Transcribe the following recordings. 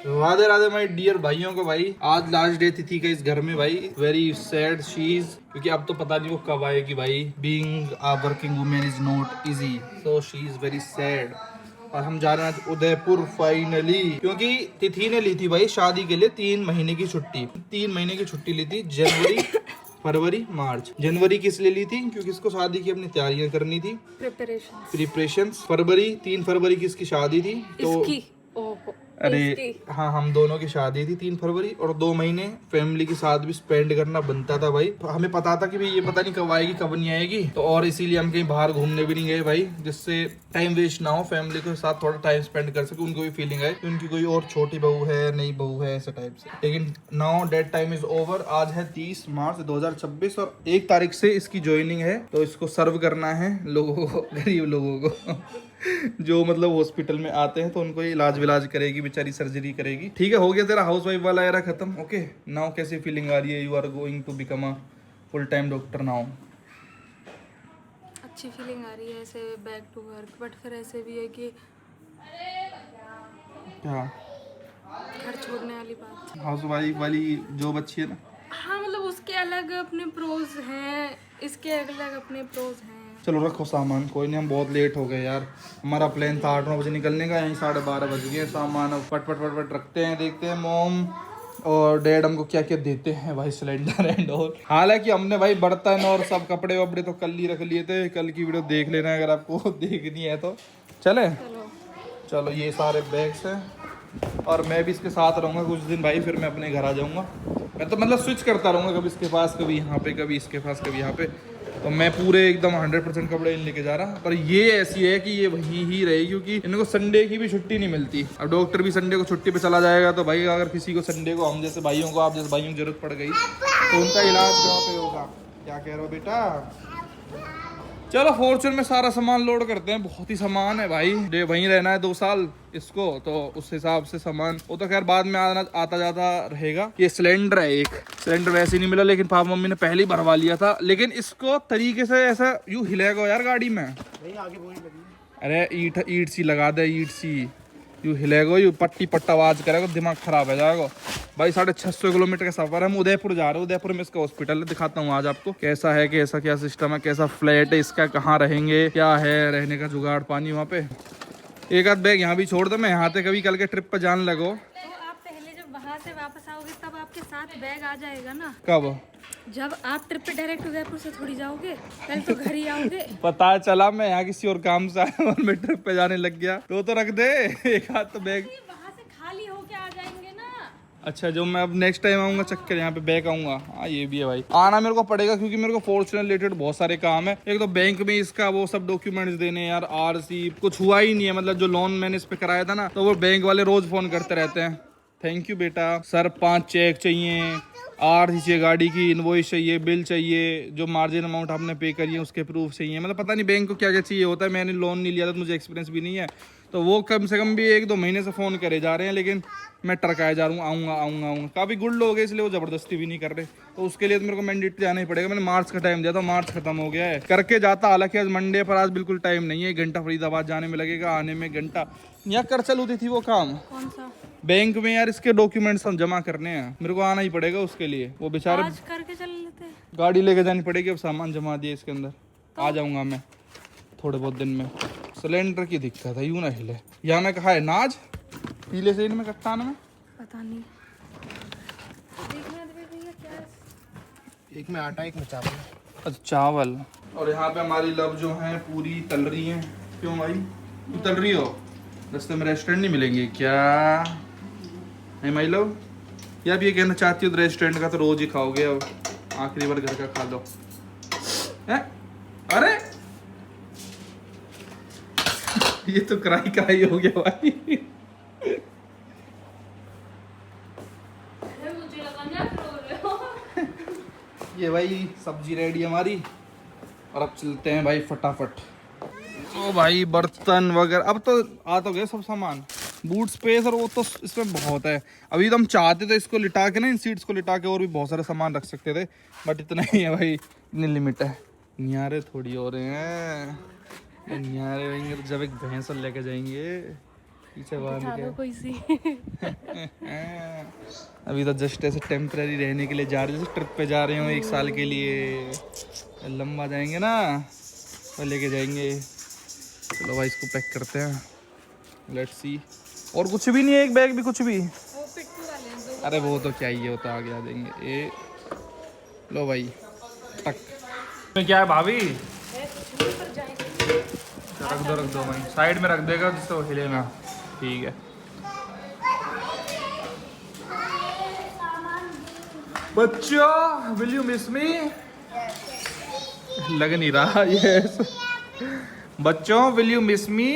Radhe Radhe my dear भाइयों को भाई, आज लास्ट डे थी का इस घर में भाई। वेरी सैड शी इज, क्योंकि अब तो पता नहीं वो कब आएगी भाई। Being a working women is not easy, so she is very sad. और हम जा रहे हैं आज उदयपुर फाइनली, क्योंकि तिथि ने ली थी भाई शादी के लिए 3 महीने की छुट्टी। 3 महीने की छुट्टी ली थी, जनवरी फरवरी मार्च। जनवरी किस लिए ली थी? क्योंकि इसको शादी की अपनी तैयारियां करनी थी, प्रिपरेशंस। फरवरी 3 फरवरी की इसकी शादी थी, तो इसकी ओहो अरे इसकी हाँ, हम दोनों की शादी थी 3 फरवरी, और 2 महीने फैमिली के साथ भी स्पेंड करना बनता था भाई। हमें पता था कि भाई ये पता नहीं कब आएगी कब नहीं आएगी, तो और इसीलिए हम कहीं बाहर घूमने भी नहीं गए भाई, जिससे टाइम वेस्ट ना हो, फैमिली के साथ थोड़ा टाइम स्पेंड कर सके, उनको भी फीलिंग आए कि उनकी कोई और छोटी बहू है, नई बहू है, ऐसे टाइप से। लेकिन now that time is over. आज है 30 मार्च 2026 और 1 तारीख से इसकी ज्वाइनिंग है, तो इसको सर्व करना है लोगों को, गरीब लोगों को जो मतलब हॉस्पिटल में आते हैं, तो उनको इलाज विलाज करेगी बेचारी, सर्जरी करेगी। ठीक है, हो गया तेरा हाउस वाइफ वाला एरा खत्म। ओके, नाउ कैसी फीलिंग आ रही है? You are going to become a full time doctor now. अच्छी फीलिंग आ रही है ऐसे बैक टू वर्क, बट फिर ऐसे भी है कि क्या घर छोड़ने वाली बात। हाउस वाइफ वाली जॉब अच्छी है ना? हाँ मतलब उसके अलग अपने प्रोज हैं, इसके अलग अपने प्रोज हैं। चलो रखो सामान, कोई नहीं, हम बहुत लेट हो गए यार। हमारा प्लान था 8-9 बजे निकलने का, यहीं 12:30 बज गए। सामान अब पट पट पट पट रखते हैं, देखते हैं मॉम और डैड हमको क्या क्या देते हैं भाई, सिलेंडर एंड ऑल। हालांकि हमने भाई बर्तन और सब कपड़े वपड़े तो कल ही रख लिए थे, कल की वीडियो देख लेना अगर आपको देखनी है तो। चले चलो, ये सारे बैग्स हैं, और मैं भी इसके साथ रहूँगा कुछ दिन भाई, फिर मैं अपने घर आ जाऊँगा। मैं तो मतलब स्विच करता रहूँगा, कभी इसके पास कभी यहाँ पे, कभी इसके पास कभी यहाँ पे। तो मैं पूरे एकदम 100% कपड़े इन लेके जा रहा, पर ये ऐसी है कि ये वहीं ही रहेगी, क्योंकि इनको संडे की भी छुट्टी नहीं मिलती। अब डॉक्टर भी संडे को छुट्टी पे चला जाएगा, तो भाई अगर किसी को संडे को, हम जैसे भाइयों को, आप जैसे भाइयों की जरूरत पड़ गई, तो उनका इलाज कहाँ पे होगा? क्या कह रहे हो बेटा? चलो फॉर्चून में सारा सामान लोड करते हैं, बहुत ही सामान है भाई। डे वहीं रहना है 2 साल इसको, तो उस हिसाब से सामान वो तो खैर बाद में आता जाता रहेगा। ये सिलेंडर है, एक सिलेंडर वैसे नहीं मिला, लेकिन पापा मम्मी ने पहले ही भरवा लिया था। लेकिन इसको तरीके से ऐसा यूं हिलेगा यार गाड़ी में। नहीं आगे अरे ईट सी लगा दे, ईट सी यूं हिलेगा, यूं पट्टी पट्टा आवाज करेगा, दिमाग खराब हो जाएगा भाई। 650 किलोमीटर का सफर है। हम उदयपुर जा रहे हैं, उदयपुर में इसका हॉस्पिटल है, दिखाता हूँ आज आपको कैसा है, कैसा क्या सिस्टम है, कैसा फ्लैट है इसका, कहाँ रहेंगे, क्या है रहने का जुगाड़ पानी वहाँ पे। एक आध बैग यहाँ भी छोड़ दो, मैं यहाँ से कभी कल के ट्रिप पर जान लगो। तो आप पहले जब वहाँ से वापस आओगे तब आपके साथ बैग आ जाएगा ना? कब? जब आप ट्रिप पे डायरेक्ट उदयपुर से थोड़ी जाओगे, पहले तो घर ही आओगे। पता चला मैं यहाँ किसी और काम से आया और मैं ट्रिप पे जाने लग गया, तो रख दे एक हाथ तो बैग। वहाँ से खाली होके आ जाएंगे ना। अच्छा, जो मैं अब नेक्स्ट टाइम आऊंगा चक्कर यहाँ पे बैक आऊंगा। हाँ ये भी है भाई, आना मेरे को पड़ेगा, क्योंकि मेरे को फॉर्च्यूनर रिलेटेड बहुत सारे काम है। एक तो बैंक में इसका वो सब डॉक्यूमेंट्स देने यार, आरसी कुछ हुआ ही नहीं है, मतलब जो लोन मैंने इस पे कराया था ना, तो वो बैंक वाले रोज फोन करते रहते हैं। थैंक यू बेटा। सर 5 चेक चाहिए, आरसी चाहिए, गाड़ी की इनवॉइस चाहिए, बिल चाहिए, जो मार्जिन अमाउंट आपने पे करी है उसके प्रूफ चाहिए। मतलब पता नहीं बैंक को क्या क्या चाहिए होता है। मैंने लोन नहीं लिया था, मुझे एक्सपीरियंस भी नहीं है, तो वो कम से कम भी 1-2 महीने से फ़ोन करे जा रहे हैं, लेकिन मैं टरकाए जा रहा हूँ, आऊँगा आऊँगा आऊँगा। काफ़ी गुड लोग हैं, इसलिए वो ज़बरदस्ती भी नहीं कर रहे, तो उसके लिए तो मेरे को मैंडेट जाना ही पड़ेगा। मैंने मार्च का टाइम दिया था, मार्च खत्म हो गया है, करके जाता। हालांकि आज मंडे पर, आज बिल्कुल टाइम नहीं है, 1 घंटा फरीदाबाद जाने में लगेगा, आने में 1 घंटा। यहाँ कर चल होती थी वो काम कौन सा? बैंक में यार, इसके डॉक्यूमेंट्स हम जमा करने हैं, मेरे को आना ही पड़ेगा उसके लिए। वो बेचारे आज करके चल लेते हैं। गाड़ी लेके जानी पड़ेगी, अब सामान जमा दिए इसके अंदर। आ जाऊँगा मैं थोड़े बहुत दिन में। सिलेंडर की दिक्कत है, यूं ना हिले। यहाँ में कहा है नाज, पीले से इनमें कट्टान में पता नहीं, देखना भैया क्या है। एक में आटा, एक में चावल। अच्छा चावल। और यहाँ पे हमारी लव जो है पूरी तल रही हैं। क्यों भाई, तू तल रही हो? रास्ते में रेस्टोरेंट नहीं मिलेंगे क्या? नहीं माई लव, या आप ये कहना चाहती हो तो रेस्टोरेंट का तो रोज ही खाओगे, अब आखिरी बार घर का खा लो। है? अरे ये तो कराई कराई हो गया भाई। मुझे लगा ना रो रहे हो। ये भाई सब्जी रेडी हमारी, और अब चलते हैं भाई फटाफट। तो भाई बर्तन वगैरह अब तो आ तो गए सब सामान, बूट स्पेस और वो तो इसमें बहुत है। अभी तो हम चाहते थे इसको लिटा के ना, इन सीट्स को लिटा के और भी बहुत सारे सामान रख सकते थे, बट इतना ही है भाई, इतनी लिमिट है। नियारे थोड़ी हो रहे हैं, नियारे रहेंगे तो जब एक भैंस लेके जाएंगे। पीछे बाहर बिठा दो निकल। कोई सी। अभी तो जस्ट ऐसे टेम्पररी रहने के लिए जा रहे हैं, ट्रिप पे जा रहे हो 1 साल के लिए। लंबा जाएंगे ना तो लेके जाएंगे। चलो भाई इसको पैक करते हैं, लेट्स सी। और कुछ भी नहीं है, एक बैग भी कुछ भी? वो पिट्ठू वाले हैं दो। अरे वो तो क्या ही है, वो तो आगे आ जाएंगे। ये लो भाई टक में क्या है भाभी? पर जाएंगे। रख दो भाई, साइड में रख देगा जिससे वो हिले ना। ठीक है। बच्चों विल यू मिस मी? लग नहीं रहा। यस। बच्चों will you miss me?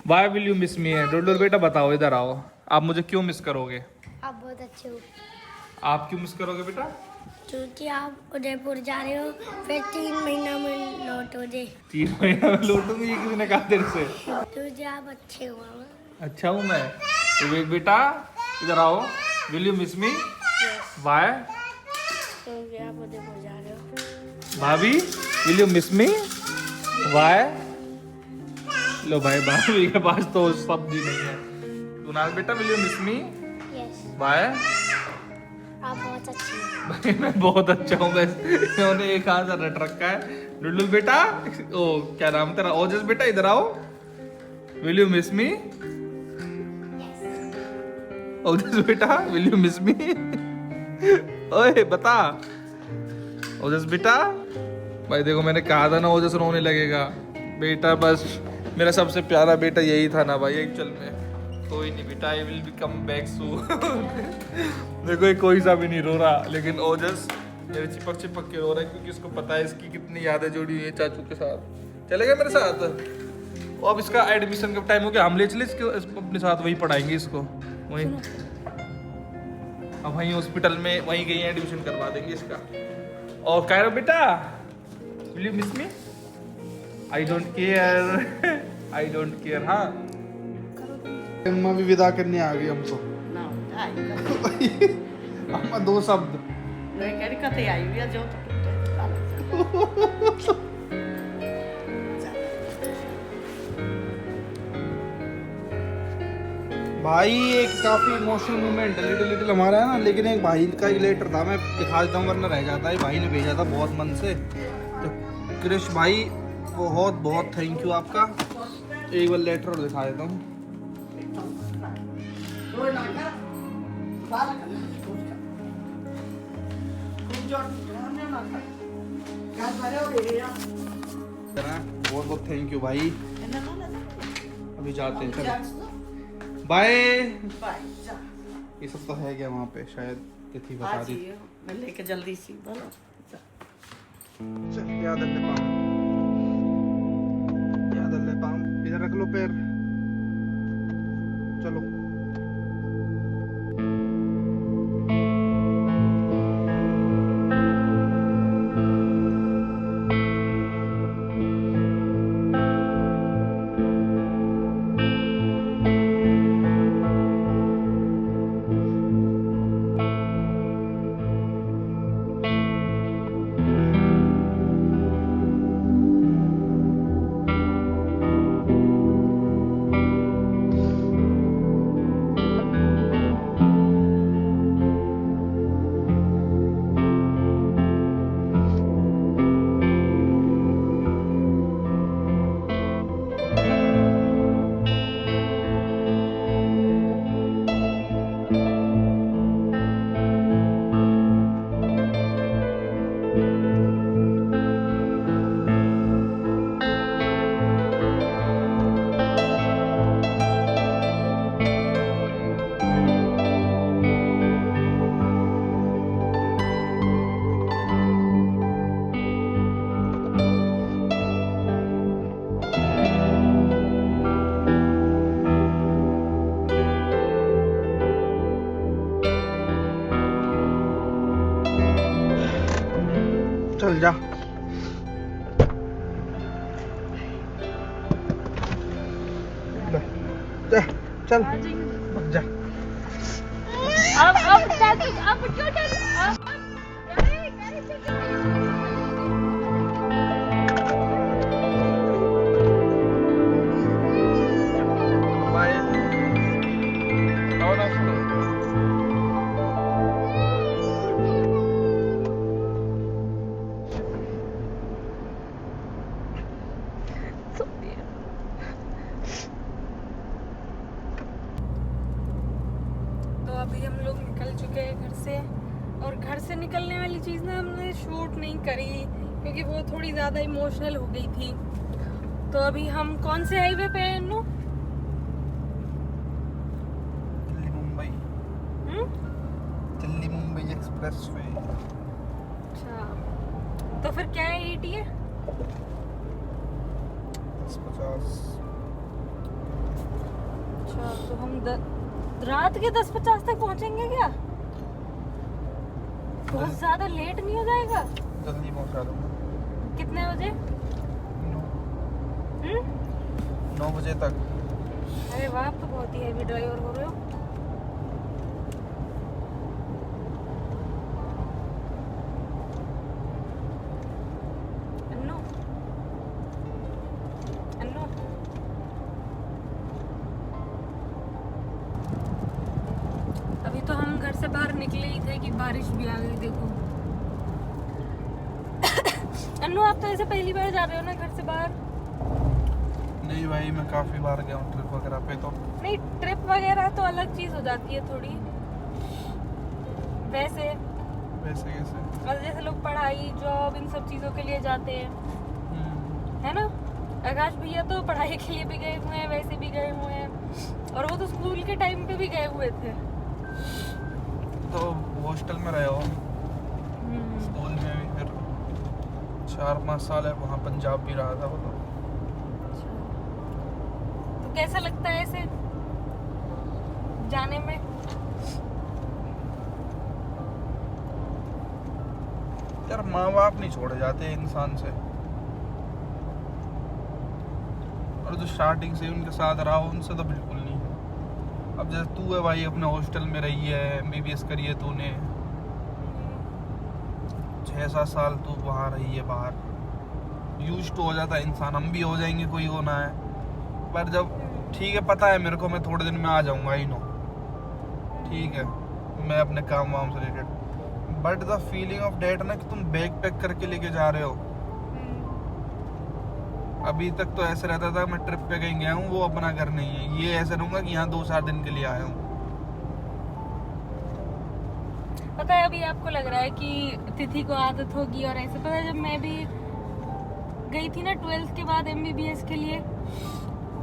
Why will you miss me? डुडुल बेटा बताओ, इधर आओ, आप मुझे क्यों मिस करोगे? आप बहुत अच्छे हो आप क्यों मिस करोगे बेटा? क्योंकि आप उदयपुर जा रहे हो, फिर 3 महीना में लौटोगे। 3 महीना में लौटूंगी, ये किसी ने कहा तेरे से? क्योंकि आप अच्छे हो मामा। अच्छा हूँ मैं। विवेक बेटा इधर आओ, will you miss me? Why? क्योंकि आप उदयपुर जा रहे हो। भाभी will you miss me? Why? लो भाई, भाभी के पास तो शब्द ही नहीं है। कुणाल बेटा will you miss me? Yes, why? आप बहुत अच्छे हो। भाई मैं बहुत अच्छा हूँ, बस इन्होंने एक हाथ से रट रखा है। डुडुल बेटा, ओ क्या नाम तेरा? ओजस बेटा इधर आओ, विल यू मिस मी? ओजस बेटा विल यू मिस मी? ओए बता ओजस बेटा। भाई देखो मैंने कहा था ना ओजस रोने लगेगा। बेटा बस मेरा सबसे प्यारा बेटा यही था ना भाई एक्चुअल में। कोई नहीं बेटा, I will be come back soon. देखो ये कोई सा भी नहीं रो रहा, लेकिन ओजस मेरे चिपक चिपक के रो रहा है क्योंकि इसको पता है इसकी कितनी यादें जुड़ी हुई है चाचू के साथ। चलेगा मेरे साथ? वो अब इसका एडमिशन का टाइम हो गया, हम ले चले इसको अपने साथ, वहीं पढ़ाएंगे इसको वहीं। अब वहीं हॉस्पिटल में वहीं कहीं एडमिशन करवा देंगे इसका। और कह रहे हो बेटा will you miss me? I don't care, I don't care. हाँ अम्मा भी विदा करने आ गई हमको। अम्मा 2 शब्द। भाई एक काफी इमोशनल मोमेंट लिटिल हमारा है ना, लेकिन एक भाई का ही लेटर था, मैं दिखा देता हूँ वरना रह जाता है। भाई ने भेजा था बहुत मन से, तो कृष भाई बहुत बहुत थैंक यू आपका। एक बार लेटर और दिखा देता हूँ। बहुत बहुत थैंक यू भाई। अभी जाते हैं, चलो बाय। ये सब तो है क्या वहाँ पे? शायद तिथि बता दी। मैं लेके जल्दी सी बोलो। चल याद ले पाऊँ, याद ले पाऊँ। इधर रख लो पैर, चलो। चल जा। चल जा। अब क्यों बाय अभी हम लोग निकल चुके हैं घर से, और घर से निकलने वाली चीज़ ना हमने शूट नहीं करी क्योंकि वो थोड़ी ज़्यादा इमोशनल हो गई थी। तो अभी हम कौन से हाईवे पे हैं अन्नू? दिल्ली मुंबई, दिल्ली मुंबई एक्सप्रेसवे। अच्छा, तो फिर क्या है ETA? 10:50। अच्छा, तो हम रात के 10:50 तक पहुंचेंगे क्या? बहुत ज्यादा लेट नहीं हो जाएगा? जल्दी पहुंचा दूंगा। कितने बजे? 9 बजे तक। अरे वाह, आप तो बहुत ही हैवी ड्राइवर हो रहे हो। अन्नू, अन्नू, अभी तो हम घर से बाहर निकले ही थे कि बारिश भी आ गई। देखो अन्नू, आप तो ऐसे पहली बार जा रहे हो ना घर से बाहर? नहीं भाई, मैं काफी बार गया हूँ ट्रिप वगैरह पे। तो नहीं, ट्रिप वगैरह तो अलग चीज हो जाती है थोड़ी। वैसे वैसे कैसे? मतलब जैसे लोग पढ़ाई, जॉब, इन सब चीजों के लिए जाते हैं, है ना? आकाश भैया तो पढ़ाई के लिए भी गए हुए हैं, वैसे भी गए हुए हैं, और वो तो स्कूल के टाइम पे भी गए हुए थे। तो हॉस्टल में रहे हो, स्कूल में भी, फिर 4-5 साल है वहाँ पंजाब भी रहा था वो। तो कैसा लगता है ऐसे जाने में? यार माँ बाप नहीं छोड़े जाते इंसान से, और जो स्टार्टिंग से उनके साथ रहा उनसे तो बिल्कुल नहीं। अब जैसे तू है भाई, अपने हॉस्टल में रही है, MBBS करी है तूने, 6-7 साल तू वहाँ रही है बाहर, यूज तो हो जाता है इंसान। हम भी हो जाएंगे, कोई होना है। पर जब ठीक है, पता है मेरे को, मैं थोड़े दिन में आ जाऊंगा, आई नो, ठीक है, मैं अपने काम वाम से related. But the feeling of that ना, कि तुम बैग पैक करके लेके जा रहे हो। अभी तक तो ऐसे रहता था मैं ट्रिप पे कहीं गया हूँ, वो अपना घर नहीं है। ये ऐसे रहूंगा कि यहाँ 2-4 दिन के लिए आया हूँ। पता है, अभी आपको लग रहा है कि तिथि को आदत होगी और ऐसे। पता है, जब मैं भी गई थी ना 12th के बाद MBBS के लिए,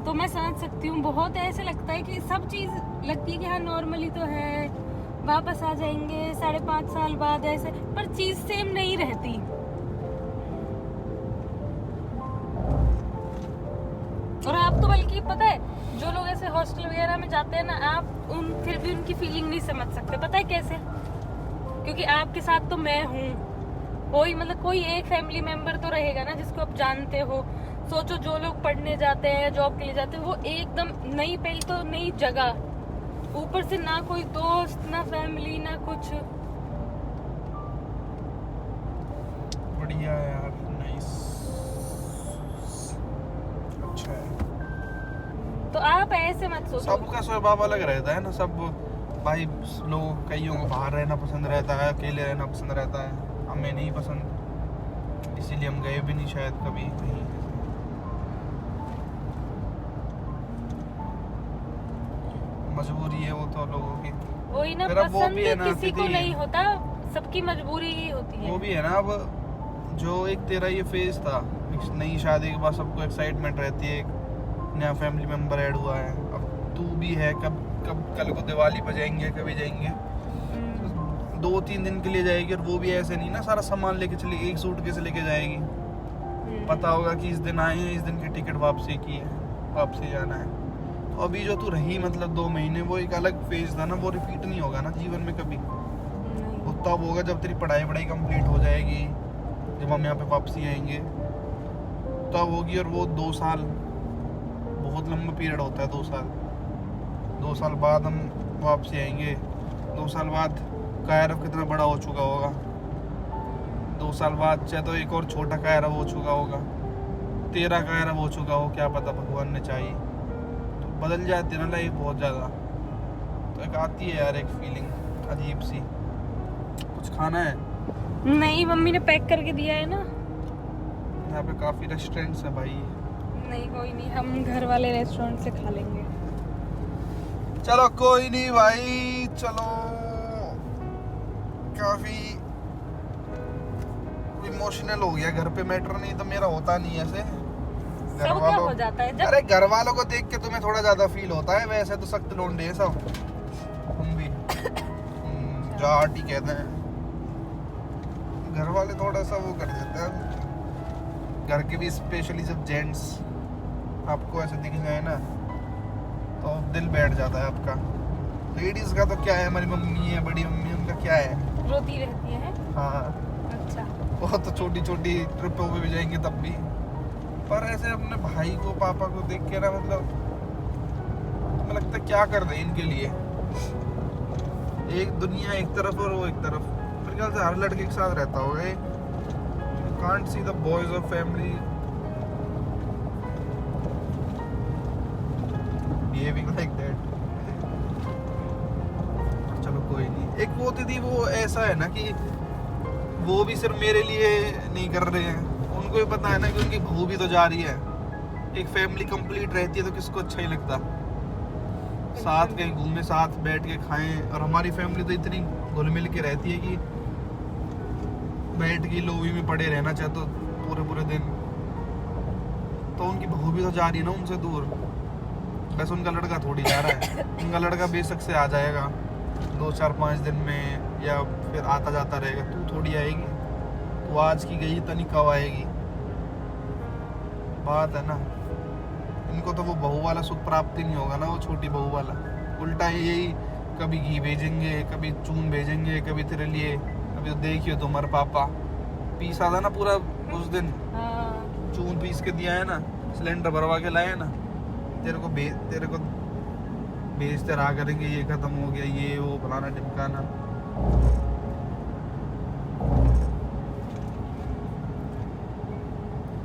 तो मैं समझ सकती हूँ। बहुत ऐसे लगता है कि सब चीज़ लगती है कि हाँ नॉर्मली तो है, वापस आ जाएंगे 5.5 साल बाद ऐसे, पर चीज़ सेम नहीं रहती। और आप तो बल्कि पता है, जो लोग ऐसे हॉस्टल वगैरह में जाते हैं ना, आप फिर भी उनकी फीलिंग नहीं समझ सकते। पता है कैसे? क्योंकि आपके साथ तो मैं हूँ। कोई मतलब कोई एक फैमिली मेंबर तो रहेगा ना जिसको आप जानते हो। सोचो, जो लोग पढ़ने जाते हैं, जॉब के लिए जाते हैं, वो एकदम नई, पहले तो नई जगह, ऊपर से ना कोई दोस्त, ना फैमिली, ना कुछ। बढ़िया है यार, नाइस, अच्छा है। तो आप ऐसे मत सोचो। सबका स्वभाव अलग रहता है ना। सब भाई, लोग कईयों को बाहर रहना पसंद रहता है, अकेले रहना पसंद रहता है। हमें नहीं पसंद, इसीलिए हम गए भी नहीं शायद कभी कहीं। मजबूरी है वो तो लोगों की। वही ना, फिर अब वो भी है पसंद ना, किसी को दीदी, नहीं होता, सबकी मजबूरी ही होती है। वो भी है ना। अब जो एक तेरा ये फेज था, एक नई शादी के बाद सबको एक्साइटमेंट रहती है, एक नया फैमिली मेंबर ऐड हुआ है। अब तू भी है, कब कल को दिवाली पे जाएंगे, कभी जाएंगे, 2-3 दिन के लिए जाएगी। और वो भी ऐसे नहीं ना सारा सामान लेके चली, एक सूटकेस लेके जाएगी। पता होगा कि इस दिन आए हैं, इस दिन की टिकट वापसी की है, वापसी जाना है। तो अभी जो तू रही मतलब 2 महीने, वो एक अलग फेज था ना, वो रिपीट नहीं होगा ना जीवन में कभी। वो तब होगा जब तेरी पढ़ाई कंप्लीट हो जाएगी, जब हम यहाँ पे वापसी आएंगे तब होगी। और वो 2 साल बहुत लंबा पीरियड होता है। 2 साल बाद हम वापसी आएंगे। 2 साल बाद कायरव कितना बड़ा हो चुका होगा। 2 साल बाद चाहे तो एक और छोटा कायरव हो चुका होगा, तेरा कायरव हो चुका हो, क्या पता, भगवान ने चाहिए। तो बदल जाती है ना लाइफ बहुत ज़्यादा। तो एक आती है यार एक फीलिंग अजीब सी। कुछ खाना है? नहीं, मम्मी ने पैक करके दिया है ना। यहाँ पे काफ़ी रेस्टोरेंट्स हैं भाई। नहीं, कोई नहीं, हम घर वाले रेस्टोरेंट से खा लेंगे। चलो कोई नहीं भाई, चलो काफी इमोशनल हो गया। घर पे मैटर नहीं तो मेरा होता नहीं ऐसे। सब क्या हो जाता है जब अरे घर वालों को देख के तुम्हें थोड़ा ज्यादा फील होता है, वैसे तो सख्त लोंडे हैं सब। तुम भी जाट ही कहते हैं। घर वाले थोड़ा सा वो कर देते हैं घर के भी, स्पेशली जब जेंट्स आपको ऐसे दिख जाए ना तो दिल बैठ जाता है आपका। लेडीज का तो क्या है, हमारी मम्मी है, बड़ी मम्मी, उनका क्या है, रोती रहती है। हाँ अच्छा, वो तो छोटी छोटी ट्रिपों पे भी जाएंगे तब भी। पर ऐसे अपने भाई को, पापा को देख के ना मतलब तुम्हें लगता है क्या कर रहे हैं इनके लिए। एक दुनिया एक तरफ और वो एक तरफ। मेरे ख्याल से हर लड़के के साथ रहता होगा। You can't see the boys of family behaving like that. चलो कोई नहीं। एक वो होती थी, वो ऐसा है ना कि वो भी सिर्फ मेरे लिए नहीं कर रहे हैं, उनको भी पता है ना कि उनकी बहू भी तो जा रही है। एक फैमिली कंप्लीट रहती है तो किसको अच्छा ही लगता, साथ कहीं घूमे, साथ बैठ के खाएं। और हमारी फैमिली तो इतनी घुल मिल के रहती है कि बैठ के लोबी में पड़े रहना चाहे तो पूरे पूरे दिन। तो उनकी बहू भी तो जा रही है ना उनसे दूर। बस उनका लड़का थोड़ी जा रहा है। उनका लड़का बेशक से आ जाएगा 2-4-5 दिन में, या फिर आता जाता रहेगा। तू थोड़ी आएगी, तू आज की गई तनी कब आएगी। बात है ना। इनको तो वो बहू वाला सुख प्राप्त ही नहीं होगा ना, वो छोटी बहू वाला। उल्टा यही कभी घी भेजेंगे, कभी चून भेजेंगे, कभी तेरे लिए। अभी तो देखियो तुम्हारे पापा पीसा था ना पूरा उस दिन, हाँ। चून पीस के दिया है ना, सिलेंडर भरवा के लाए है ना। तेरे को भेजते रहा करेंगे, ये खत्म हो गया, ये वो फलाना टिमकाना।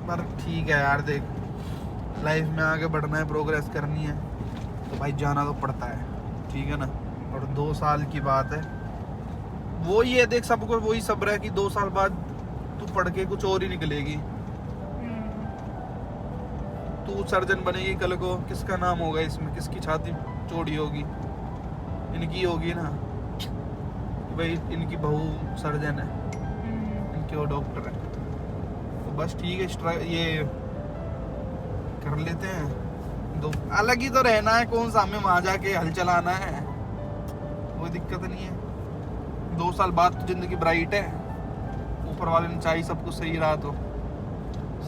पर ठीक है यार, देख लाइफ में आगे बढ़ना है, प्रोग्रेस करनी है तो भाई जाना तो पड़ता है, ठीक है ना। और 2 साल की बात है, वो ये देख सबको वही सब्र है कि 2 साल बाद तू पढ़ के कुछ और ही निकलेगी। तू सर्जन बनेगी, कल को किसका नाम होगा इसमें, किसकी छाती चौड़ी होगी, इनकी होगी ना कि भाई इनकी बहू सर्जन है, इनके वो डॉक्टर है। तो बस ठीक है, ये कर लेते हैं। दो अलग ही तो रहना है, कौन सा हमें वहां जाके हल चलाना है, कोई दिक्कत नहीं है। 2 साल बाद तो जिंदगी ब्राइट है, ऊपर वाले ने चाहिए सब कुछ सही रहा तो,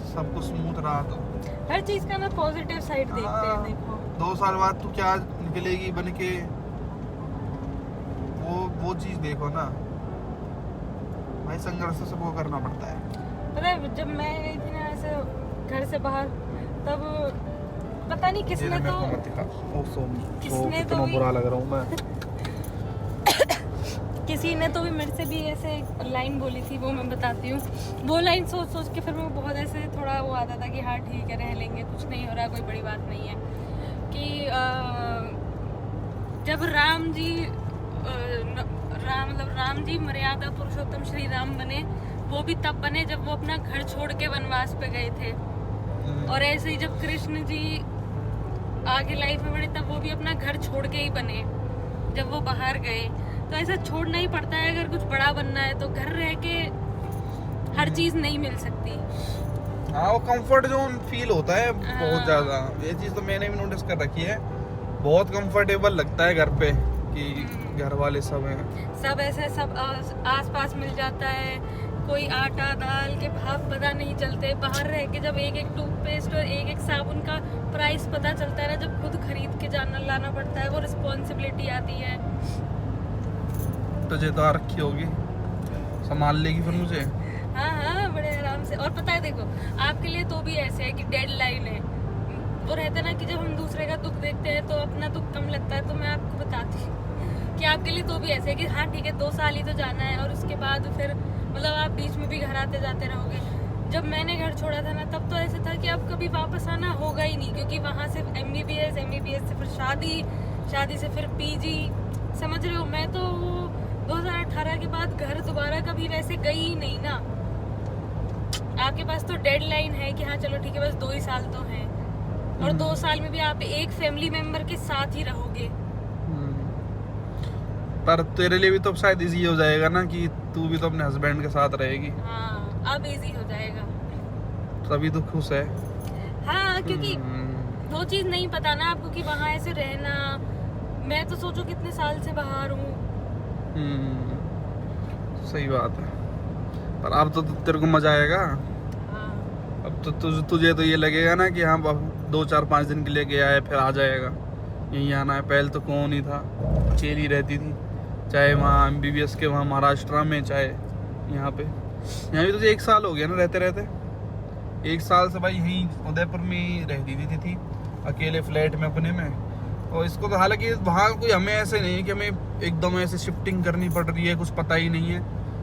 सब कुछ स्मूथ रहा तो। हर चीज का ना पॉजिटिव साइड देखते हैं। देखो 2 साल बाद तू क्या निकलेगी बन के, वो चीज देखो ना भाई। संघर्ष से वो करना पड़ता है। पता है जब मैं गई थी ना ऐसे घर से बाहर, तब पता नहीं किसने तो बुरा लग रहा हूँ मैं। किसी ने तो भी मेरे से भी ऐसे लाइन बोली थी, वो मैं बताती हूँ। वो लाइन सोच सोच के फिर मैं बहुत ऐसे थोड़ा वो आता था कि हाँ ठीक है, रह लेंगे, कुछ नहीं हो रहा, कोई बड़ी बात नहीं है। कि जब राम जी मर्यादा पुरुषोत्तम श्री राम बने, वो भी तब बने जब वो अपना घर छोड़ के वनवास पे गए थे। और ऐसे ही जब कृष्ण जी आगे लाइफ में बढ़े, तब वो भी अपना घर छोड़ के ही बने जब वो बाहर गए। तो ऐसा छोड़ना ही पड़ता है, अगर कुछ बड़ा बनना है तो घर रह के हर चीज नहीं मिल सकती। हाँ, वो कंफर्ट जोन फील होता है बहुत ज्यादा। ये चीज तो मैंने भी नोटिस कर रखी है, बहुत कंफर्टेबल लगता है घर पे कि घर वाले सब हैं, सब ऐसे सब आस पास मिल जाता है। कोई आटा दाल के भाव पता नहीं चलते। बाहर रह के जब एक टूथपेस्ट और एक साबुन का प्राइस पता चलता है ना, जब खुद खरीद के लाना पड़ता है, वो रिस्पॉन्सिबिलिटी आती है। तुझे तो आ रखी होगी, संभाल लेगी फिर मुझे। हाँ, बड़े आराम से। और पता है देखो, आपके लिए तो भी ऐसे है कि डेडलाइन है। वो रहता है ना कि जब हम दूसरे का दुख देखते हैं तो अपना दुख कम लगता है। तो मैं आपको बताती हूँ कि आपके लिए तो भी ऐसे है कि हाँ ठीक है, 2 साल ही तो जाना है, और उसके बाद फिर मतलब आप बीच में भी घर आते जाते रहोगे। जब मैंने घर छोड़ा था ना, तब तो ऐसे था कि अब कभी वापस आना होगा ही नहीं, क्योंकि वहाँ से MBBS से फिर शादी से फिर PG, समझ रहे हो। मैं तो 2018 के बाद घर दोबारा कभी वैसे गई ही नहीं ना। आपके पास तो डेडलाइन है कि हाँ चलो ठीक है, बस 2 ही साल तो हैं, और 2 साल में भी आप एक फैमिली मेंबर के साथ ही रहोगे। पर तेरे लिए भी तो शायद इजी हो जाएगा ना कि तू भी तो अपने हस्बैंड के साथ रहेगी, हाँ अब इजी हो जाएगा। तभी तो खुश है। हाँ क्योंकि वो चीज नहीं पता ना आपको कि वहाँ ऐसे रहना, मैं तो सोचो कितने साल से बाहर हूँ। सही बात है, पर अब तो तेरे को मजा आएगा। हाँ अब तो तुझे तो ये लगेगा ना कि हाँ 2-4-5 दिन के लिए गया है फिर आ जाएगा, यहीं आना है। पहले तो कौन ही था, अकेली रहती थी, चाहे वहाँ MBBS के वहाँ महाराष्ट्र में, चाहे यहाँ पे। यहाँ भी तुझे 1 साल हो गया ना रहते रहते, 1 साल से भाई यहीं उदयपुर में ही रहती थी अकेले फ्लैट में अपने में। और इसको तो हालांकि वहाँ कोई हमें ऐसे नहीं है कि हमें एकदम ऐसे शिफ्टिंग करनी पड़ रही है, कुछ पता ही नहीं है,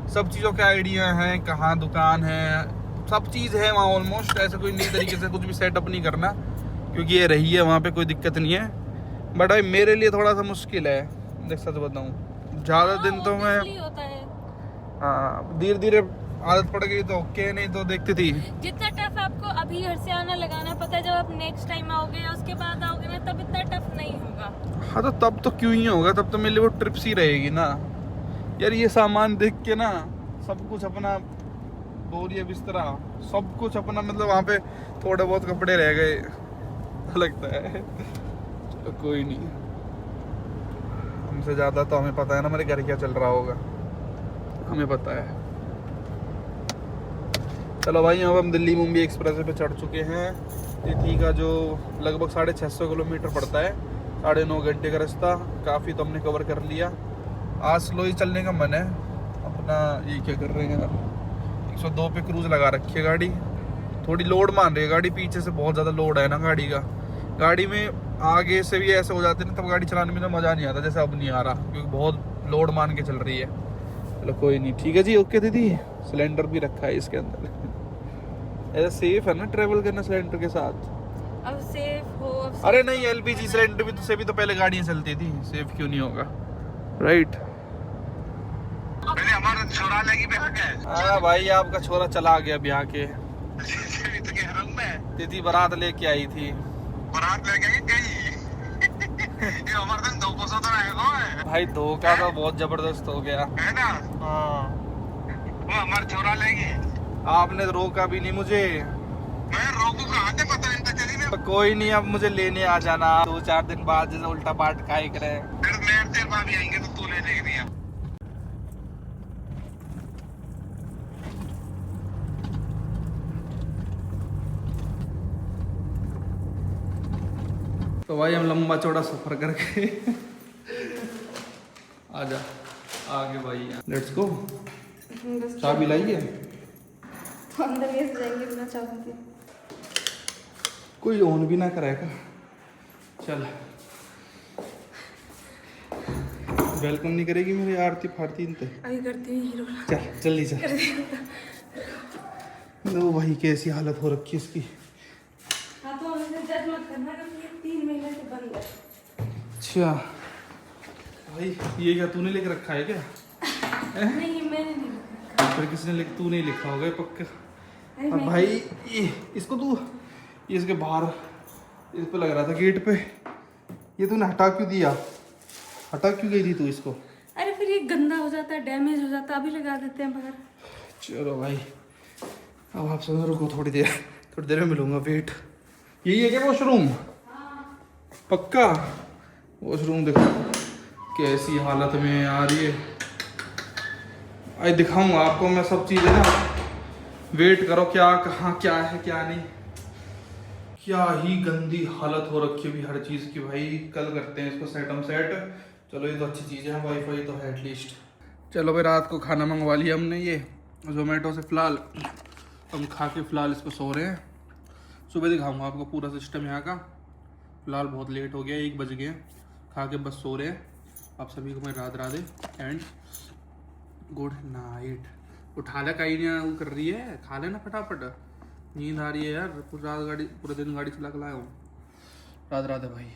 सब चीज़ों के आइडिया हैं, कहाँ दुकान है, सब चीज़ है वहाँ ऑलमोस्ट। ऐसे कोई नई तरीके से कुछ भी सेटअप नहीं करना, क्योंकि ये रही है वहाँ पे, कोई दिक्कत नहीं है। बट भाई मेरे लिए थोड़ा सा मुश्किल है, देख सच बताऊँ, ज़्यादा दिन तो मैं होता है। हाँ धीरे धीरे आदत पड़ गई तो ओके, नहीं तो देखती थी। जितना टफ आपको अभी घर से आना लगाना पता है, जब आप नेक्स्ट टाइम आओगे या उसके बाद आओगे ना तब इतना टफ नहीं होगा। हाँ तो तब तो क्यों ही होगा, तब तो मेरे लिए वो ट्रिप्स ही रहेगी ना यार। ये सामान देख के ना सब कुछ अपना, बोरिया बिस्तरा सब कुछ अपना, मतलब वहाँ पे थोड़े बहुत कपड़े रह गए लगता है। चलो कोई नहीं, हमसे ज़्यादा तो हमें पता है ना मेरे घर क्या चल रहा होगा, हमें पता है। चलो भाई अब हम दिल्ली मुंबई एक्सप्रेस पे चढ़ चुके हैं। तिथि का जो लगभग 650 किलोमीटर पड़ता है, 9.5 घंटे का रास्ता, काफ़ी तो हमने कवर कर लिया। आज स्लो ही चलने का मन है अपना। ये क्या कर रहे हैं यार, 102 पे क्रूज लगा रखी है गाड़ी, थोड़ी लोड मान रही है गाड़ी, पीछे से बहुत ज़्यादा लोड है ना गाड़ी का। गाड़ी में आगे से भी ऐसे हो जाते हैं तब गाड़ी चलाने में तो मज़ा नहीं आता, जैसे अब नहीं आ रहा, क्योंकि बहुत लोड मान के चल रही है। चलो कोई नहीं, ठीक है जी, ओके दीदी। सिलेंडर भी रखा है इसके अंदर, ऐसा सेफ है ना ट्रेवल करना सिलेंडर के साथ। अब सेफ हो अब अरे नहीं, LPG सिलेंडर भी से भी तो पहले गाड़ियाँ चलती थी, सेफ क्यों नहीं होगा, राइट। हमारा छोरा लगी पे हाँ भाई आपका छोरा चला गया ब्याह के, तो कह रहा हूँ मैं, दीदी बारात लेके आई थी। बारात लेके गई ये हमारे तक 200 तो रहेगा भाई धोखा तो बहुत जबरदस्त हो गया है ना। हाँ, वो हमारा छोरा लेगी, आपने रोका भी नहीं मुझे। मैं रोकू कहाँ थे, पता नहीं था चली मैं। तो कोई नहीं, अब मुझे लेने आ जाना 2-4 दिन बाद, जैसे उल्टा पाट खाई करे। फिर मैं तेरे पास भी आएंगे तो तू ले लेगी दिया। तो भाई हम लंबा चौड़ा सफर करके आजा आगे भाई, लेट्स गो। चाबी लाइए, तो अंदर कैसे जाएंगे बिना चाबी के? कोई ऑन भी ना करेगा। चल वेलकम नहीं करेगी मेरी आरती फारती इनते, अभी करती हूँ हीरो। चल जल्दी चल। लो भाई कैसी हालत हो रखी है इसकी। हाँ तो हमसे जज मत करना क्योंकि 3 महीने से बंद है। अच्छा भाई ये क्या तूने लिख रखा है क्या? नहीं मैंने नहीं लिखा। फिर किसी ने तू नहीं लिखा होगा ये पक्का। अरे और नहीं। भाई ये इसको तू ये इसके बाहर इस पे लग रहा था गेट पे, ये तूने हटा क्यों दिया? हटा क्यों गई थी तू इसको? अरे फिर ये गंदा हो जाता है, डैमेज हो जाता है, अभी लगा देते हैं बाहर। चलो भाई अब आप सब रुको, थोड़ी देर में मिलूंगा, वेट। यही है क्या वॉशरूम? पक्का वॉशरूम देखो कैसी हालत में है यार ये। आज दिखाऊंगा आपको मैं सब चीज़ें ना, वेट करो क्या कहाँ क्या है क्या नहीं। क्या ही गंदी हालत हो रखी है भी हर चीज़ की भाई। कल करते हैं इसको सेट हम सेट। चलो ये तो अच्छी चीज़ है, वाईफाई तो है एटलीस्ट। चलो भाई रात को खाना मंगवा लिया हमने ये जोमेटो से, फिलहाल हम खा के फिलहाल इसको सो रहे हैं। सुबह दिखाऊंगा आपको पूरा सिस्टम यहाँ का। फिलहाल बहुत लेट हो गया, 1 बज गए, खा के बस सो रहे हैं। आप सभी को मैं रात राधे एंड गुड नाइट। उठा ले कहीं नहीं वो कर रही है, खा लेना फटाफट, नींद आ रही है यार। पूरा दिन गाड़ी चला के लाया हूँ। रात राधे भाई।